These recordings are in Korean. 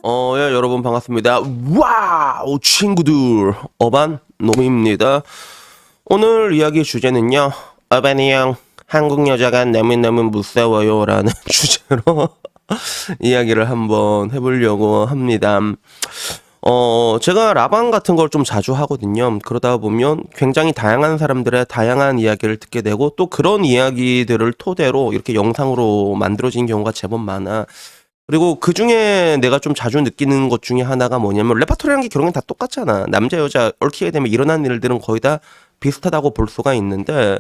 예, 여러분 반갑습니다. 와우, 친구들. 어반 놈입니다. 오늘 이야기 주제는요. 어반이 형, 한국 여자가 너무너무 무서워요. 라는 주제로 이야기를 한번 해보려고 합니다. 제가 라방 같은 걸 좀 자주 하거든요. 그러다 보면 굉장히 다양한 사람들의 다양한 이야기를 듣게 되고 또 그런 이야기들을 토대로 이렇게 영상으로 만들어진 경우가 제법 많아. 그리고 그 중에 내가 좀 자주 느끼는 것 중에 하나가 뭐냐면 레파토리라는 게 결국엔 다 똑같잖아. 남자 여자 얽히게 되면 일어나는 일들은 거의 다 비슷하다고 볼 수가 있는데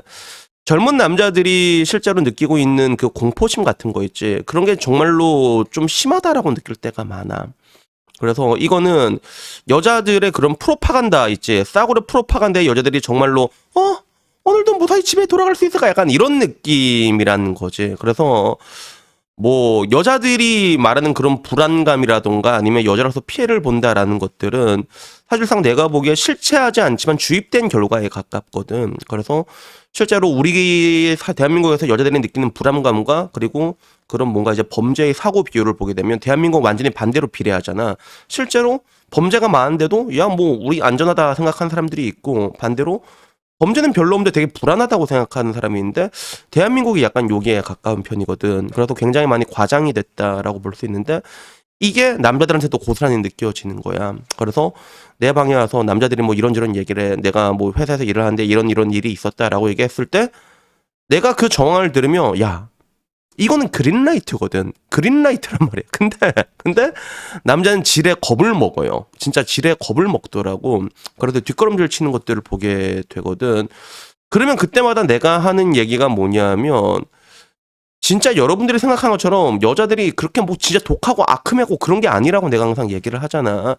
젊은 남자들이 실제로 느끼고 있는 그 공포심 같은 거 있지. 그런 게 정말로 좀 심하다라고 느낄 때가 많아. 그래서 이거는 여자들의 그런 프로파간다 있지. 싸구려 프로파간다의 여자들이 정말로 오늘도 무사히 집에 돌아갈 수 있을까? 약간 이런 느낌이라는 거지. 그래서 뭐 여자들이 말하는 그런 불안감이라던가 아니면 여자라서 피해를 본다라는 것들은 사실상 내가 보기에 실체하지 않지만 주입된 결과에 가깝거든. 그래서 실제로 우리 대한민국에서 여자들이 느끼는 불안감과 그리고 그런 뭔가 이제 범죄의 사고 비율을 보게 되면 대한민국 완전히 반대로 비례하잖아. 실제로 범죄가 많은데도 야 뭐 우리 안전하다 생각하는 사람들이 있고 반대로 범죄는 별로 없는데 되게 불안하다고 생각하는 사람이 있는데 대한민국이 약간 여기에 가까운 편이거든. 그래서 굉장히 많이 과장이 됐다라고 볼 수 있는데 이게 남자들한테도 고스란히 느껴지는 거야. 그래서 내 방에 와서 남자들이 뭐 이런저런 얘기를 해. 내가 뭐 회사에서 일을 하는데 이런 일이 있었다라고 얘기했을 때 내가 그 정황을 들으면 야 이거는 그린라이트거든. 그린라이트란 말이야. 근데 남자는 지레 겁을 먹어요. 진짜 지레 겁을 먹더라고. 그래서 뒷걸음질 치는 것들을 보게 되거든. 그러면 그때마다 내가 하는 얘기가 뭐냐면 진짜 여러분들이 생각하는 것처럼 여자들이 그렇게 뭐 진짜 독하고 악음하고 그런 게 아니라고 내가 항상 얘기를 하잖아.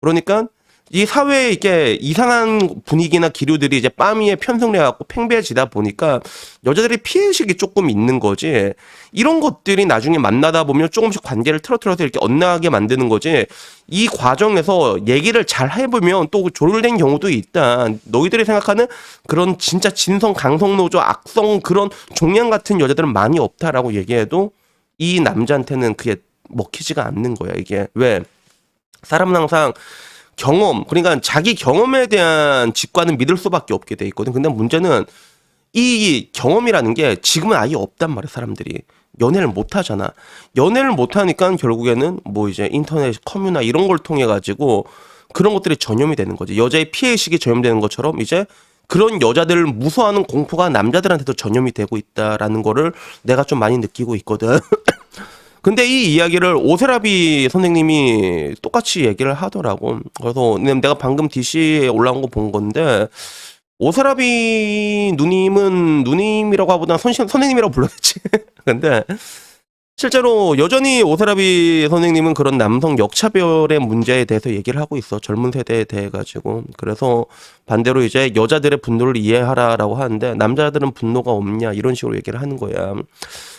그러니까 이 사회에 이게 이상한 분위기나 기류들이 이제 빰이에 편성돼갖고 팽배해지다 보니까 여자들이 피해의식이 조금 있는 거지. 이런 것들이 나중에 만나다 보면 조금씩 관계를 틀어틀어서 이렇게 엇나가게 만드는 거지. 이 과정에서 얘기를 잘 해보면 또 조율된 경우도 있다. 너희들이 생각하는 그런 진짜 진성, 강성 노조, 악성 그런 종양 같은 여자들은 많이 없다라고 얘기해도 이 남자한테는 그게 먹히지가 않는 거야. 이게 왜? 사람은 항상 경험, 그러니까 자기 경험에 대한 직관은 믿을 수밖에 없게 돼 있거든. 근데 문제는 이 경험이라는 게 지금은 아예 없단 말이야, 사람들이. 연애를 못 하잖아. 연애를 못 하니까 결국에는 뭐 이제 인터넷 커뮤나 이런 걸 통해 가지고 그런 것들이 전염이 되는 거지. 여자의 피해의식이 전염되는 것처럼 이제 그런 여자들을 무서워하는 공포가 남자들한테도 전염이 되고 있다라는 거를 내가 좀 많이 느끼고 있거든. 근데 이 이야기를 오세라비 선생님이 똑같이 얘기를 하더라고. 그래서 내가 방금 DC에 올라온 거 본 건데 오세라비 누님은 누님이라고 하보다 선생님이라고 불러야지. 근데 실제로 여전히 오세라비 선생님은 그런 남성 역차별의 문제에 대해서 얘기를 하고 있어. 젊은 세대에 대해 가지고. 그래서 반대로 이제 여자들의 분노를 이해하라라고 하는데 남자들은 분노가 없냐 이런 식으로 얘기를 하는 거야.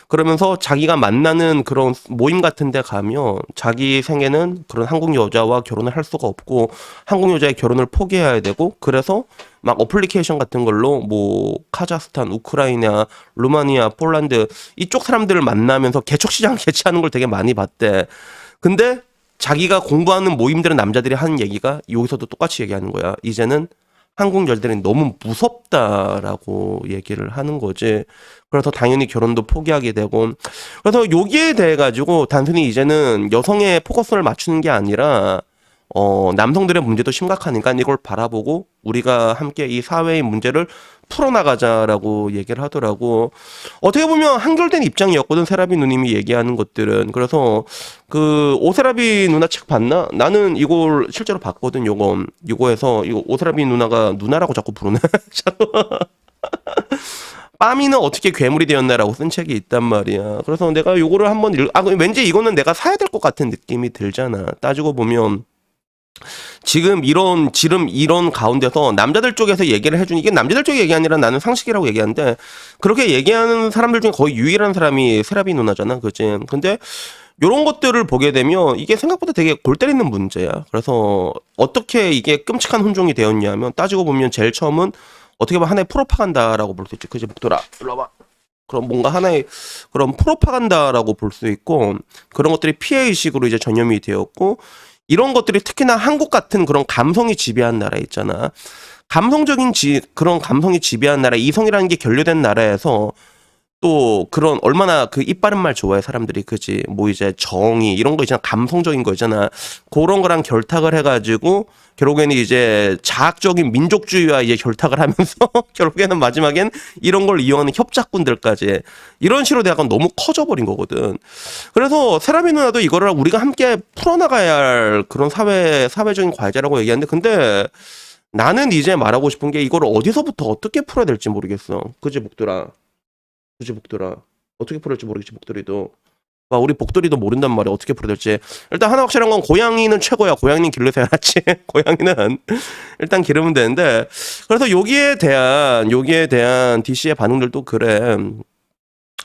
그러면서 자기가 만나는 그런 모임 같은 데 가면 자기 생에는 그런 한국 여자와 결혼을 할 수가 없고 한국 여자의 결혼을 포기해야 되고 그래서 막 어플리케이션 같은 걸로 뭐 카자흐스탄, 우크라이나, 루마니아, 폴란드 이쪽 사람들을 만나면서 개척시장 개최하는 걸 되게 많이 봤대. 근데 자기가 공부하는 모임들은 남자들이 하는 얘기가 여기서도 똑같이 얘기하는 거야. 이제는 한국 여자들이 너무 무섭다라고 얘기를 하는 거지. 그래서 당연히 결혼도 포기하게 되고. 그래서 여기에 대해 가지고 단순히 이제는 여성의 포커스를 맞추는 게 아니라 남성들의 문제도 심각하니까 이걸 바라보고 우리가 함께 이 사회의 문제를 풀어나가자라고 얘기를 하더라고. 어떻게 보면 한결된 입장이었거든, 세라비 누님이 얘기하는 것들은. 그래서 그 오세라비 누나 책 봤나? 나는 이걸 실제로 봤거든. 요거에서 이거 오세라비 누나가 누나라고 자꾸 부르네. 빠미는 어떻게 괴물이 되었나라고 쓴 책이 있단 말이야. 그래서 내가 요거를 한번 왠지 이거는 내가 사야 될 것 같은 느낌이 들잖아. 따지고 보면 지금 이런 가운데서 남자들 쪽에서 얘기를 해주니 이게 남자들 쪽의 얘기 아니라 나는 상식이라고 얘기하는데 그렇게 얘기하는 사람들 중에 거의 유일한 사람이 세라비 누나잖아, 그치? 근데 요런 것들을 보게 되면 이게 생각보다 되게 골 때리는 문제야. 그래서 어떻게 이게 끔찍한 혼종이 되었냐면 따지고 보면 제일 처음은 어떻게 보면 하나의 프로파간다라고 볼 수 있지. 그치, 목돌아, 일로 와봐. 그런 뭔가 하나의 그런 프로파간다라고 볼 수 있고 그런 것들이 피해의식으로 이제 전염이 되었고 이런 것들이 특히나 한국 같은 그런 감성이 지배한 나라 있잖아. 그런 감성이 지배한 나라, 이성이라는 게 결여된 나라에서 또 그런 얼마나 그 입 바른 말 좋아해 사람들이 그지 뭐 이제 정의 이런 거 있잖아 감성적인 거 있잖아 그런 거랑 결탁을 해가지고 결국에는 이제 자학적인 민족주의와 이제 결탁을 하면서 결국에는 마지막엔 이런 걸 이용하는 협작군들까지 이런 식으로 내가 너무 커져버린 거거든. 그래서 세라미 누나도 이거를 우리가 함께 풀어나가야 할 그런 사회적인 과제라고 얘기하는데 근데 나는 이제 말하고 싶은 게 이걸 어디서부터 어떻게 풀어야 될지 모르겠어. 그지 복들아. 그지 복돌아 어떻게 풀을지 모르겠지 복돌이도 우리 복돌이도 모른단 말이야 어떻게 풀어야 될지. 일단 하나 확실한 건 고양이는 최고야. 고양이는 기르세요 알았지? 고양이는 일단 기르면 되는데 그래서 여기에 대한 DC의 반응들도 그래.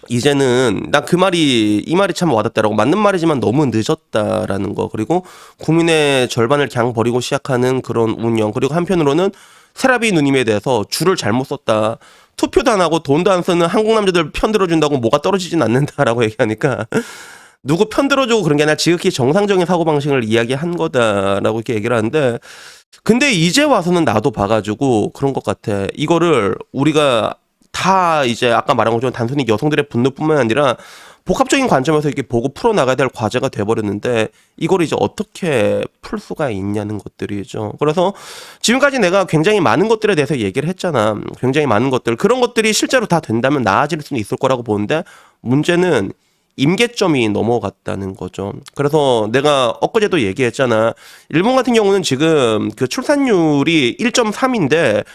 이제는 난 이 말이 참 와닿더라고. 맞는 말이지만 너무 늦었다라는 거. 그리고 국민의 절반을 그냥 버리고 시작하는 그런 운영. 그리고 한편으로는 세라비 누님에 대해서 줄을 잘못 썼다. 투표도 안 하고 돈도 안 쓰는 한국 남자들 편 들어준다고 뭐가 떨어지진 않는다라고 얘기하니까 누구 편 들어주고 그런 게 아니라 지극히 정상적인 사고방식을 이야기한 거다라고 이렇게 얘기를 하는데 근데 이제 와서는 나도 봐가지고 그런 것 같아. 이거를 우리가 다 이제 아까 말한 것처럼 단순히 여성들의 분노뿐만 아니라 복합적인 관점에서 이렇게 보고 풀어나가야 될 과제가 돼버렸는데 이걸 이제 어떻게 풀 수가 있냐는 것들이죠. 그래서 지금까지 내가 굉장히 많은 것들에 대해서 얘기를 했잖아. 굉장히 많은 것들. 그런 것들이 실제로 다 된다면 나아질 수는 있을 거라고 보는데 문제는 임계점이 넘어갔다는 거죠. 그래서 내가 엊그제도 얘기했잖아. 일본 같은 경우는 지금 그 출산율이 1.3인데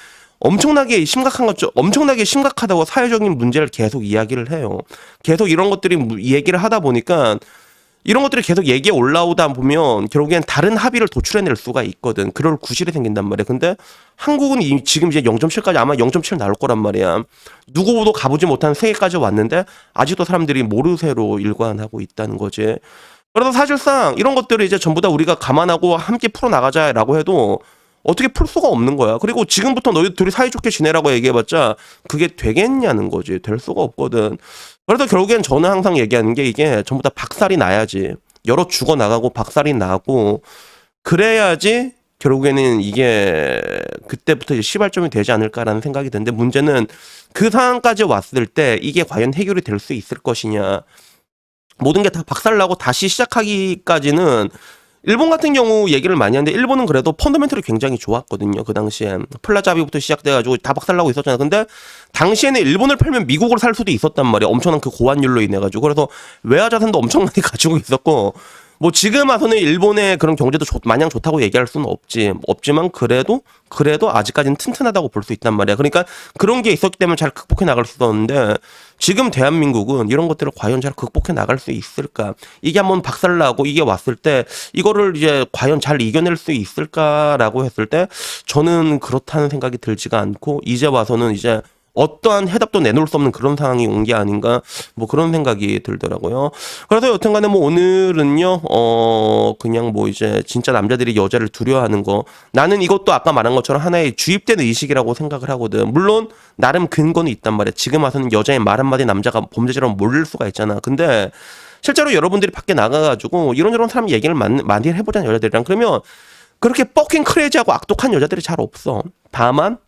엄청나게 심각하다고 사회적인 문제를 계속 이야기를 해요. 계속 이런 것들이 얘기를 하다 보니까 이런 것들이 계속 얘기에 올라오다 보면 결국엔 다른 합의를 도출해낼 수가 있거든. 그럴 구실이 생긴단 말이야. 근데 한국은 지금 이제 0.7까지 아마 0.7 나올 거란 말이야. 누구도 가보지 못한 세계까지 왔는데 아직도 사람들이 모르쇠로 일관하고 있다는 거지. 그래서 사실상 이런 것들을 이제 전부 다 우리가 감안하고 함께 풀어나가자라고 해도 어떻게 풀 수가 없는 거야. 그리고 지금부터 너희 둘이 사이좋게 지내라고 얘기해봤자 그게 되겠냐는 거지. 될 수가 없거든. 그래서 결국엔 저는 항상 얘기하는 게 이게 전부 다 박살이 나야지. 여러 죽어나가고 박살이 나고 그래야지 결국에는 이게 그때부터 이제 시발점이 되지 않을까라는 생각이 드는데 문제는 그 상황까지 왔을 때 이게 과연 해결이 될 수 있을 것이냐. 모든 게 다 박살나고 다시 시작하기까지는 일본 같은 경우 얘기를 많이 하는데 일본은 그래도 펀더멘털이 굉장히 좋았거든요. 그 당시에 플라자 합의부터 시작돼가지고 다 박살나고 있었잖아요. 근데 당시에는 일본을 팔면 미국을 살 수도 있었단 말이에요. 엄청난 그 고환율로 인해가지고 그래서 외화 자산도 엄청나게 가지고 있었고 뭐 지금 와서는 일본의 그런 경제도 마냥 좋다고 얘기할 수는 없지만 그래도 아직까지는 튼튼하다고 볼 수 있단 말이야. 그러니까 그런 게 있었기 때문에 잘 극복해 나갈 수 있었는데 지금 대한민국은 이런 것들을 과연 잘 극복해 나갈 수 있을까? 이게 한번 박살나고 이게 왔을 때 이거를 이제 과연 잘 이겨낼 수 있을까라고 했을 때 저는 그렇다는 생각이 들지가 않고 이제 와서는 이제 어떠한 해답도 내놓을 수 없는 그런 상황이 온 게 아닌가 뭐 그런 생각이 들더라고요. 그래서 여튼간에 뭐 오늘은요 그냥 뭐 이제 진짜 남자들이 여자를 두려워하는 거 나는 이것도 아까 말한 것처럼 하나의 주입된 의식이라고 생각을 하거든. 물론 나름 근거는 있단 말이야. 지금 와서는 여자의 말 한마디 남자가 범죄자라고 모를 수가 있잖아. 근데 실제로 여러분들이 밖에 나가가지고 이런저런 사람 얘기를 많이 해보잖아 여자들이랑. 그러면 그렇게 뻑킹 크레이지하고 악독한 여자들이 잘 없어. 다만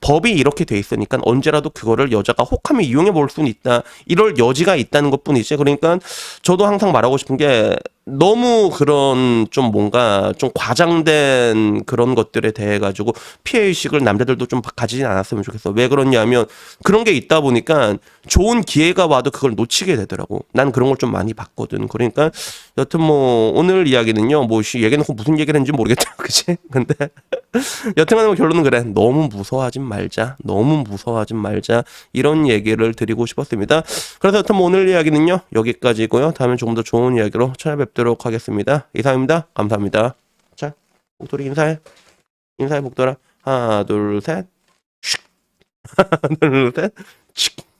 법이 이렇게 돼 있으니까 언제라도 그거를 여자가 혹하면 이용해 볼 수는 있다. 이럴 여지가 있다는 것뿐이지. 그러니까 저도 항상 말하고 싶은 게 너무 그런 좀 뭔가 좀 과장된 그런 것들에 대해 가지고 피해의식을 남자들도 좀 가지진 않았으면 좋겠어. 왜 그러냐면 그런 게 있다 보니까 좋은 기회가 와도 그걸 놓치게 되더라고. 난 그런 걸 좀 많이 봤거든. 그러니까 여튼 뭐 오늘 이야기는요. 뭐 얘기해놓고 무슨 얘기를 했는지 모르겠다. 그치? 근데 여튼간에 뭐 결론은 그래. 너무 무서워하지 말자. 이런 얘기를 드리고 싶었습니다. 그래서 여튼 뭐 오늘 이야기는요. 여기까지고요. 다음에 조금 더 좋은 이야기로 찾아뵙도록 하겠습니다. 이상입니다. 감사합니다. 자, 복돌이 인사해. 복돌아. 하나, 둘, 셋. 하나, 둘, 셋.